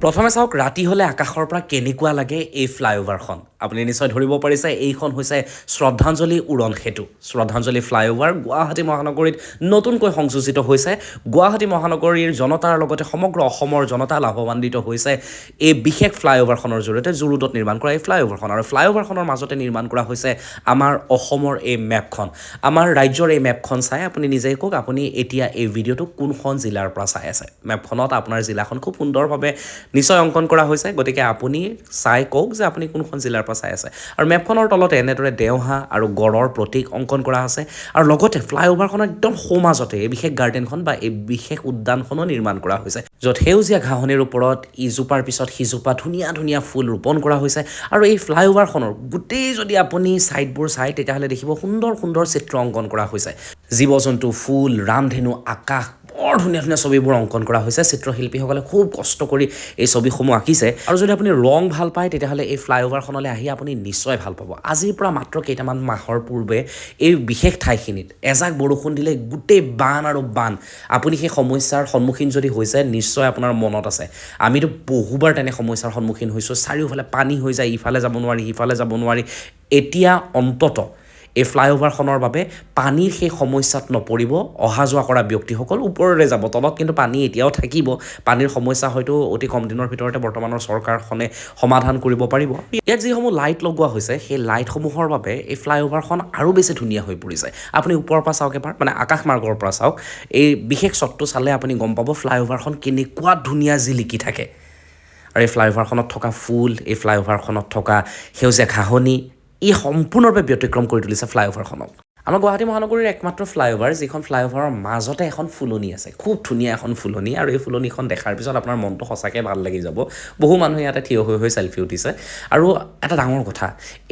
প্ৰথমে চাওক ৰাতি হ'লে আকাশৰ পৰা কেনেকুৱা লাগে এই ফ্লাইঅভাৰখন আপুনি নিশ্চয় ধৰিব পাৰিছে এইখন হৈছে শ্ৰদ্ধাঞ্জলি উৰণ সেতু শ্ৰদ্ধাঞ্জলি ফ্লাইঅভাৰ গুৱাহাটী মহানগৰীত নতুনকৈ সংযোজিত হৈছে গুৱাহাটী মহানগৰীৰ জনতাৰ লগতে সমগ্ৰ অসমৰ জনতা লাভৱান্বিত হৈছে এই বিশেষ ফ্লাইঅভাৰখনৰ জৰিয়তে জুৰুডত নিৰ্মাণ কৰা এই ফ্লাইঅভাৰখন আৰু ফ্লাইঅভাৰখনৰ মাজতে নিৰ্মাণ কৰা হৈছে আমাৰ অসমৰ এই মেপখন আমাৰ ৰাজ্যৰ এই মেপখন চাই আপুনি নিজেই কওক আপুনি এতিয়া এই ভিডিঅ'টো কোনখন জিলাৰ পৰা চাই আছে মেপখনত আপোনাৰ জিলাখন খুব সুন্দৰভাৱে নিশ্চয় অংকন কৰা হৈছে গতিকে আপুনি চাই কওক যে আপুনি কোনখন জিলাৰ পৰা চাই আছে আৰু মেপখনৰ তলতে এনেদৰে দেওহা আৰু গড়ৰ প্ৰতীক অংকন কৰা আছে আৰু লগতে ফ্লাইঅভাৰখনৰ একদম সোঁমাজতে এই বিশেষ গাৰ্ডেনখন বা এই বিশেষ উদ্যানখনো নিৰ্মাণ কৰা হৈছে য'ত সেউজীয়া ঘাঁহনিৰ ওপৰত ইজোপাৰ পিছত সিজোপা ধুনীয়া ধুনীয়া ফুল ৰোপণ কৰা হৈছে আৰু এই ফ্লাইঅভাৰখনৰ গোটেই যদি আপুনি ছাইডবোৰ চাই তেতিয়াহ'লে দেখিব সুন্দৰ সুন্দৰ চিত্ৰ অংকন কৰা হৈছে জীৱ জন্তু ফুল ৰামধেনু আকাশ বৰ ধুনীয়া ধুনীয়া ছবিবোৰ অংকন কৰা হৈছে চিত্ৰশিল্পীসকলে খুব কষ্ট কৰি এই ছবিসমূহ আঁকিছে আৰু যদি আপুনি ৰং ভাল পায় তেতিয়াহ'লে এই ফ্লাইঅভাৰখনলৈ আহি আপুনি নিশ্চয় ভাল পাব আজিৰ পৰা মাত্ৰ কেইটামান মাহৰ পূৰ্বে এই বিশেষ ঠাইখিনিত এজাক বৰষুণ দিলে গোটেই বান আৰু বান আপুনি সেই সমস্যাৰ সন্মুখীন যদি হৈছে নিশ্চয় আপোনাৰ মনত আছে আমিতো বহুবাৰ তেনে সমস্যাৰ সন্মুখীন হৈছোঁ চাৰিওফালে পানী হৈ যায় ইফালে যাব নোৱাৰি সিফালে যাব নোৱাৰি এতিয়া অন্ততঃ এই ফ্লাইঅভাৰখনৰ বাবে পানীৰ সেই সমস্যাত নপৰিব অহা যোৱা কৰা ব্যক্তিসকল ওপৰলৈ যাব তলত কিন্তু পানী এতিয়াও থাকিব পানীৰ সমস্যা হয়তো অতি কম দিনৰ ভিতৰতে বৰ্তমানৰ চৰকাৰখনে সমাধান কৰিব পাৰিব ইয়াত যিসমূহ লাইট লগোৱা হৈছে সেই লাইটসমূহৰ বাবে এই ফ্লাইঅভাৰখন আৰু বেছি ধুনীয়া হৈ পৰিছে আপুনি ওপৰৰ পৰা চাওক এবাৰ মানে আকাশ মাৰ্গৰ পৰা চাওক এই বিশেষ শ্বটটো চালে আপুনি গম পাব ফ্লাইঅভাৰখন কেনেকুৱা ধুনীয়া জিলিকি থাকে আৰু এই ফ্লাইঅভাৰখনত থকা ফুল এই ফ্লাইঅভাৰখনত থকা সেউজীয়া ঘাঁহনি ই সম্পূৰ্ণৰূপে ব্যতিক্ৰম কৰি তুলিছে ফ্লাইঅভাৰখনক আমাৰ গুৱাহাটী মহানগৰীৰ একমাত্ৰ ফ্লাইঅভাৰ যিখন ফ্লাইঅভাৰৰ মাজতে এখন ফুলনি আছে খুব ধুনীয়া এখন ফুলনি আৰু এই ফুলনিখন দেখাৰ পিছত আপোনাৰ মনটো সঁচাকৈ ভাল লাগি যাব বহু মানুহে ইয়াতে থিয় হৈ চেলফি উঠিছে আৰু এটা ডাঙৰ কথা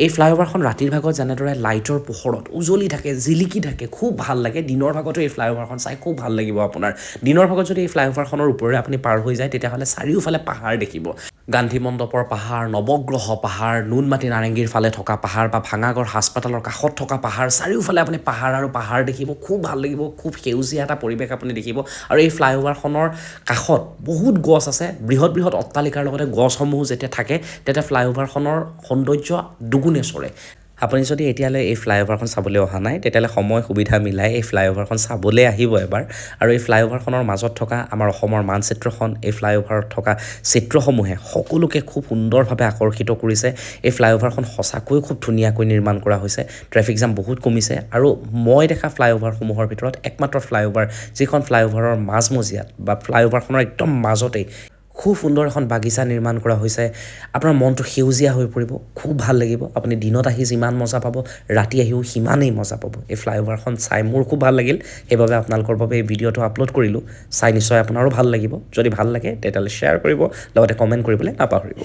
এই ফ্লাইঅভাৰখন ৰাতিৰ ভাগত যেনেদৰে লাইটৰ পোহৰত উজ্বলি থাকে জিলিকি থাকে খুব ভাল লাগে দিনৰ ভাগতো এই ফ্লাইঅভাৰখন চাই খুব ভাল লাগিব আপোনাৰ দিনৰ ভাগত যদি এই ফ্লাইঅভাৰখনৰ ওপৰেৰে আপুনি পাৰ হৈ যায় তেতিয়াহ'লে চাৰিওফালে পাহাৰ দেখিব গান্ধী মণ্ডপৰ পাহাৰ নৱগ্ৰহ পাহাৰ নুনমাটি নাৰেংগীৰ ফালে থকা পাহাৰ বা ভাঙাগড় হাস্পাতালৰ কাষত থকা পাহাৰ চাৰিওফালে আপুনি পাহাৰ আৰু পাহাৰ দেখিব খুব ভাল লাগিব খুব সেউজীয়া এটা পৰিৱেশ আপুনি দেখিব আৰু এই ফ্লাইঅভাৰখনৰ কাষত বহুত গছ আছে বৃহৎ বৃহৎ অট্টালিকাৰ লগতে গছসমূহ যেতিয়া থাকে তেতিয়া ফ্লাইঅভাৰখনৰ সৌন্দৰ্য দুগুণে চৰে আপুনি যদি এতিয়ালৈ এই ফ্লাইঅভাৰখন চাবলৈ অহা নাই তেতিয়াহ'লে সময় সুবিধা মিলাই এই ফ্লাইঅভাৰখন চাবলৈ আহিব এবাৰ আৰু এই ফ্লাইঅভাৰখনৰ মাজত থকা আমাৰ অসমৰ মানচিত্ৰখন এই ফ্লাইঅভাৰত থকা চিত্ৰসমূহে সকলোকে খুব সুন্দৰভাৱে আকৰ্ষিত কৰিছে এই ফ্লাইঅভাৰখন সঁচাকৈ খুব ধুনীয়াকৈ নিৰ্মাণ কৰা হৈছে ট্ৰেফিক জাম বহুত কমিছে আৰু মই দেখা ফ্লাইঅভাৰসমূহৰ ভিতৰত একমাত্ৰ ফ্লাইঅভাৰ যিখন ফ্লাইঅভাৰৰ মাজমজিয়াত বা ফ্লাইঅভাৰখনৰ একদম মাজতেই খুব সুন্দৰ এখন বাগিচা নিৰ্মাণ কৰা হৈছে আপোনাৰ মনটো সেউজীয়া হৈ পৰিব খুব ভাল লাগিব আপুনি দিনত আহি যিমান মজা পাব ৰাতি আহিও সিমানেই মজা পাব এই ফ্লাইঅভাৰখন চাই মোৰ খুব ভাল লাগিল সেইবাবে আপোনালোকৰ বাবে এই ভিডিঅ'টো আপলোড কৰিলোঁ চাই নিশ্চয় আপোনাৰো ভাল লাগিব যদি ভাল লাগে তেতিয়াহ'লে শ্বেয়াৰ কৰিব লগতে কমেণ্ট কৰিবলৈ নাপাহৰিব